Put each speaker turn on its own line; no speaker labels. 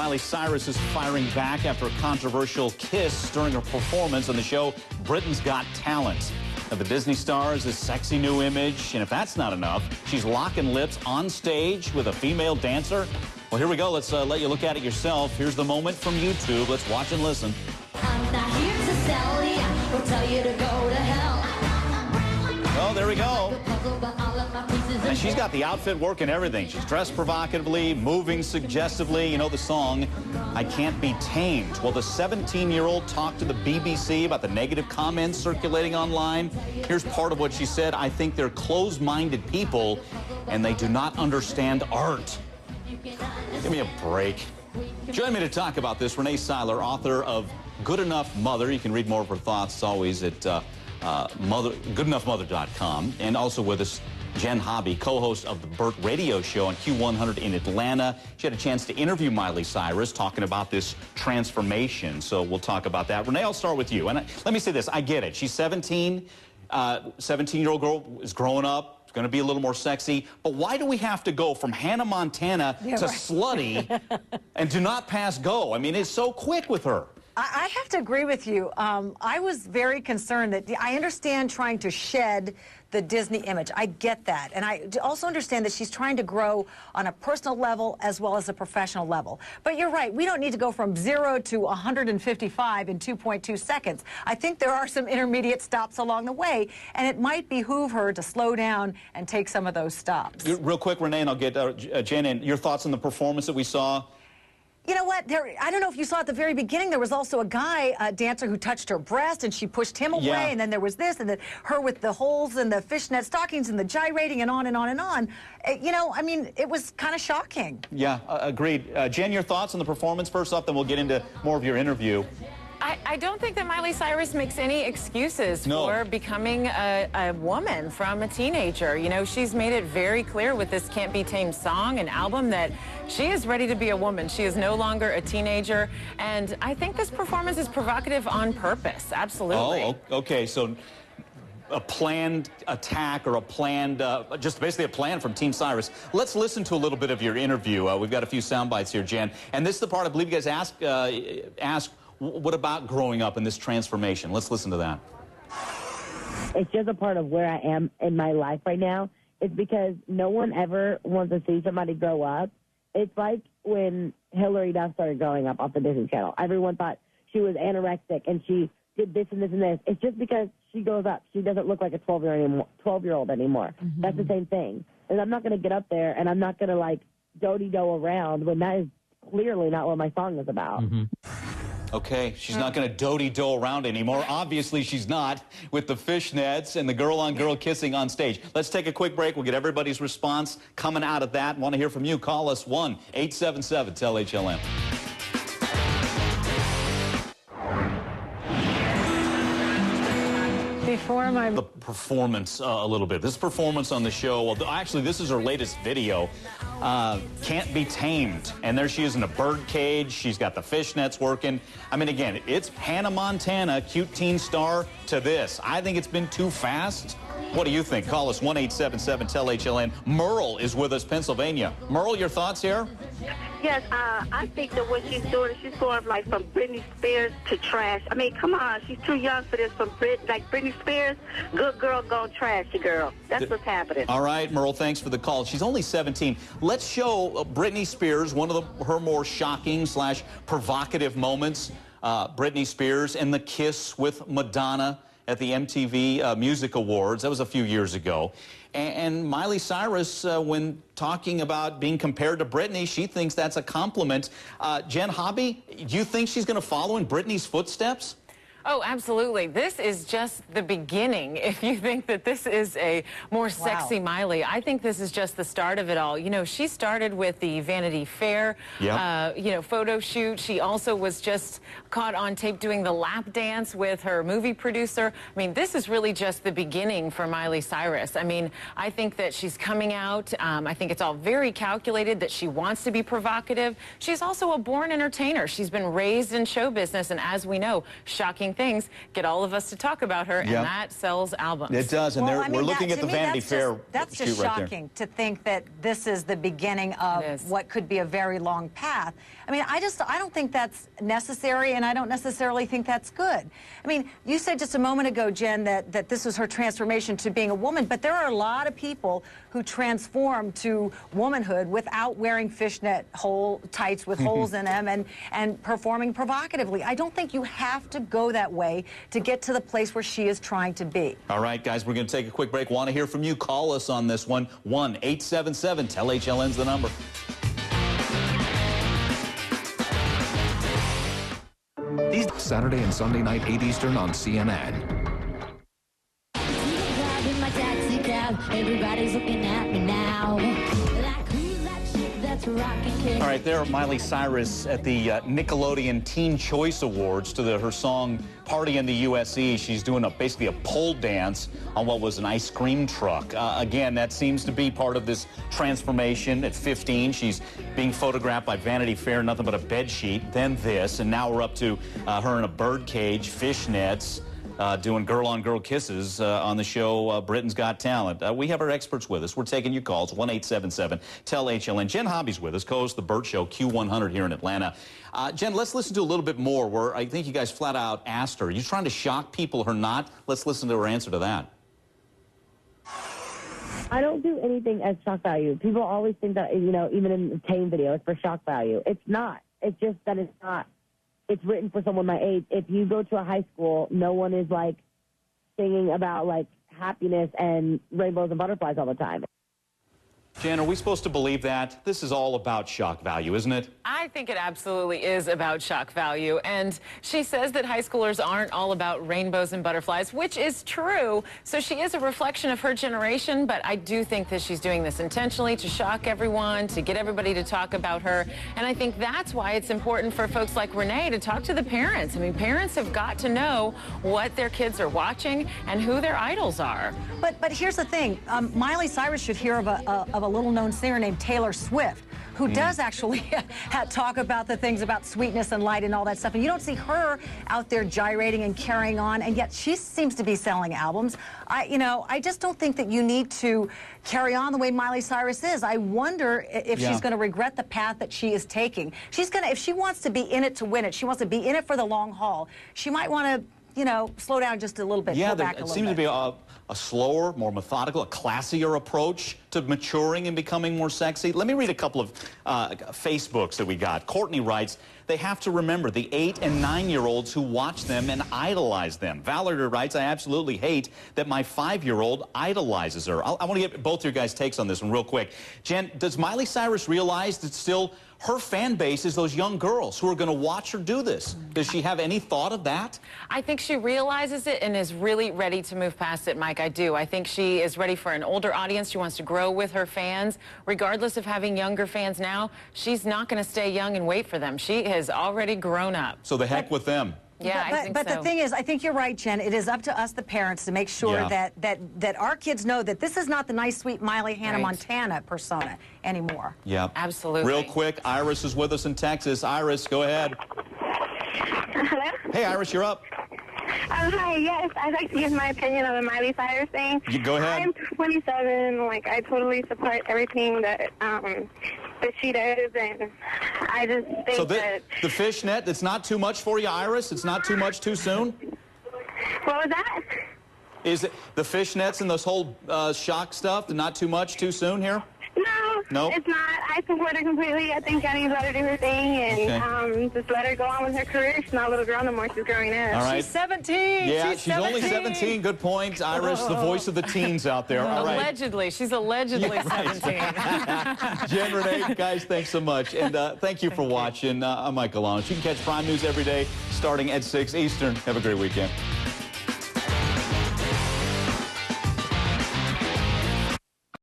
Miley Cyrus is firing back after a controversial kiss during her performance on the show Britain's Got Talent. Now, the Disney star has this sexy new image, and if that's not enough, she's locking lips on stage with a female dancer. Well, here we go. Let's let you look at it yourself. Here's the moment from YouTube. Let's watch and listen.
I'm not here to sell you. We'll tell you to go to hell.
Oh, there we go. And she's got the outfit work and everything. She's dressed provocatively, moving suggestively. You know the song, I Can't Be Tamed. Well, the 17-year-old talked to the BBC about the negative comments circulating online. Here's part of what she said. I think they're closed-minded people, and they do not understand art. Give me a break. Join me to talk about this, Renee Seiler, author of Good Enough Mother. You can read more of her thoughts, as always, at goodenoughmother.com. And also with us, Jenn Hobby, co-host of the Bert radio show on Q100 in Atlanta. She had a chance to interview Miley Cyrus talking about this transformation, so we'll talk about that. Renee, I'll start with you. And let me say this, I get it. She's 17. 17-year-old girl is growing up. It's going to be a little more sexy. But why do we have to go from Hannah Montana to slutty and do not pass go? I mean, it's so quick with her.
I have to agree with you. I was very concerned that I understand trying to shed the Disney image. I get that. And I also understand that she's trying to grow on a personal level as well as a professional level. But you're right. We don't need to go from 0 to 155 in 2.2 seconds. I think there are some intermediate stops along the way, and it might behoove her to slow down and take some of those stops.
Real quick, Renee, and I'll get Jen in. Your thoughts on the performance that we saw?
You know what? I don't know if you saw at the very beginning, there was also a guy, a dancer, who touched her breast, and she pushed him away, and then there was this, and then her with the holes and the fishnet stockings and the gyrating and on and on and on. You know, I mean, it was kind of shocking.
Yeah, agreed. Jen, your thoughts on the performance first up, then we'll get into more of your interview.
I don't think that Miley Cyrus makes any excuses for becoming a woman from a teenager. You know, she's made it very clear with this Can't Be Tamed song and album that she is ready to be a woman. She is no longer a teenager. And I think this performance is provocative on purpose. Absolutely.
Oh, okay. So a planned attack or a planned, just basically a plan from Team Cyrus. Let's listen to a little bit of your interview. We've got a few sound bites here, Jen. And this is the part I believe you guys asked, what about growing up in this transformation? Let's listen to that.
It's just a part of where I am in my life right now. It's because no one ever wants to see somebody grow up. It's like when Hillary Duff started growing up off the Disney Channel. Everyone thought she was anorexic and she did this and this and this. It's just because she grows up. She doesn't look like a 12-year-old anymore. Mm-hmm. That's the same thing. And I'm not going to get up there and I'm not going to, like, do-de-do around when that is clearly not what my song is about.
Mm-hmm. Okay, she's not going to do-de-do around anymore. Obviously, she's not with the fishnets and the girl-on-girl kissing on stage. Let's take a quick break. We'll get everybody's response coming out of that. Want to hear from you? Call us 1-877-TEL-HLN. The performance a little bit. This performance on the show, well, actually, this is her latest video, Can't Be Tamed. And there she is in a bird cage. She's got the fishnets working. I mean, again, it's Hannah Montana, cute teen star, to this. I think it's been too fast. What do you think? Call us 1-877-TEL-HLN. Merle is with us, Pennsylvania. Merle, your thoughts here?
Yes, I think that what she's doing, she's going like from Britney Spears to trash. I mean, come on, she's too young for this. From Britney Spears, good girl gone trashy girl. That's what's happening.
All right, Merle, thanks for the call. She's only 17. Let's show Britney Spears, one of her more shocking / provocative moments. Britney Spears and the kiss with Madonna at the MTV Music Awards. That was a few years ago. And Miley Cyrus, when talking about being compared to Britney, she thinks that's a compliment. Jenn Hobby, do you think she's going to follow in Britney's footsteps?
Oh, absolutely. This is just the beginning. If you think that this is a more sexy Miley, I think this is just the start of it all. You know, she started with the Vanity Fair, photo shoot. She also was just caught on tape doing the lap dance with her movie producer. I mean, this is really just the beginning for Miley Cyrus. I mean, I think that she's coming out. I think it's all very calculated, that she wants to be provocative. She's also a born entertainer. She's been raised in show business, and as we know, shocking interesting things get all of us to talk about her, and that sells albums.
It does, and
Well, I mean,
we're looking at the Vanity Fair.
That's just shocking to think that this is the beginning of what could be a very long path. I mean, I don't think that's necessary, and I don't necessarily think that's good. I mean, you said just a moment ago, Jen, that this was her transformation to being a woman, but there are a lot of people who transform to womanhood without wearing fishnet tights with holes in them and performing provocatively. I don't think you have to go that way to get to the place where she is trying to be.
All right, guys, we're going to take a quick break. Want to hear from you? Call us on this one. 1-877-TEL-HLN's the number.
Saturday and Sunday night, 8 Eastern on CNN.
In my taxi cab, everybody's looking at me now. Like, who's that chick that's rocking?
All right, there, Miley Cyrus at the Nickelodeon Teen Choice Awards to her song Party in the USA. She's doing basically a pole dance on what was an ice cream truck. Again, that seems to be part of this transformation. At 15, she's being photographed by Vanity Fair, nothing but a bed sheet, then this, and now we're up to her in a bird cage, fishnets, doing girl-on-girl kisses on the show Britain's Got Talent. We have our experts with us. We're taking your calls, 1-877-TEL-HLN. Jenn Hobby's with us, co-host the Bert Show, Q100 here in Atlanta. Jen, let's listen to a little bit more where I think you guys flat out asked her, are you trying to shock people or not? Let's listen to her answer to that.
I don't do anything as shock value. People always think that, you know, even in the Tame video, it's for shock value. It's not. It's just that it's not. It's written for someone my age. If you go to a high school, no one is, like, singing about, like, happiness and rainbows and butterflies all the time.
Jen, are we supposed to believe that? This is all about shock value, isn't it?
I think it absolutely is about shock value. And she says that high schoolers aren't all about rainbows and butterflies, which is true. So she is a reflection of her generation, but I do think that she's doing this intentionally to shock everyone, to get everybody to talk about her. And I think that's why it's important for folks like Renee to talk to the parents. I mean, parents have got to know what their kids are watching and who their idols are.
But here's the thing. Miley Cyrus should hear of a little-known singer named Taylor Swift, who does actually talk about the things about sweetness and light and all that stuff. And you don't see her out there gyrating and carrying on, and yet she seems to be selling albums. I just don't think that you need to carry on the way Miley Cyrus is. I wonder if she's going to regret the path that she is taking. If she wants to be in it to win it, she wants to be in it for the long haul, she might want to, you know, slow down just a little bit.
Yeah,
it
seems to be a slower, more methodical, a classier approach to maturing and becoming more sexy. Let me read a couple of Facebooks that we got. Courtney writes, they have to remember the 8- and 9-year-olds who watch them and idolize them. Valerie writes, I absolutely hate that my 5-year-old idolizes her. I want to get both your guys' takes on this one real quick. Jen, does Miley Cyrus realize that still her fan base is those young girls who are going to watch her do this? Does she have any thought of that?
I think she realizes it and is really ready to move past it, Mike. I do. I think she is ready for an older audience. She wants to grow with her fans. Regardless of having younger fans now, she's not going to stay young and wait for them. She has already grown up.
So the heck with them.
Yeah, I think
but
so.
the thing is, I think you're right, Jen. It is up to us, the parents, to make sure that our kids know that this is not the nice, sweet Miley Hannah Montana persona anymore.
Yeah,
absolutely.
Real quick, Iris is with us in Texas. Iris, go ahead.
Hello?
Hey, Iris, you're up.
Hi, yes. I'd like to give my opinion on the Miley Cyrus thing.
You go ahead.
I'm 27. Like, I totally support everything that she does, and I just think
so
that...
the fishnet, it's not too much for you, Iris? It's not too much too soon?
What was that?
Is it the fishnets and this whole shock stuff, not too much too soon here?
No, it's not. I support her completely. I think Jenny's let her do her thing, and just let her go on with her career. She's not a little girl no more. She's growing up.
All right.
She's 17.
Yeah,
she's
only 17. Good point, Iris, the voice of the teens out there. All right.
Allegedly. She's allegedly 17.
Jen, Renee, guys, thanks so much. And thank you for watching. I'm Mike Alonso. You can catch Prime News every day starting at 6 Eastern. Have a great weekend.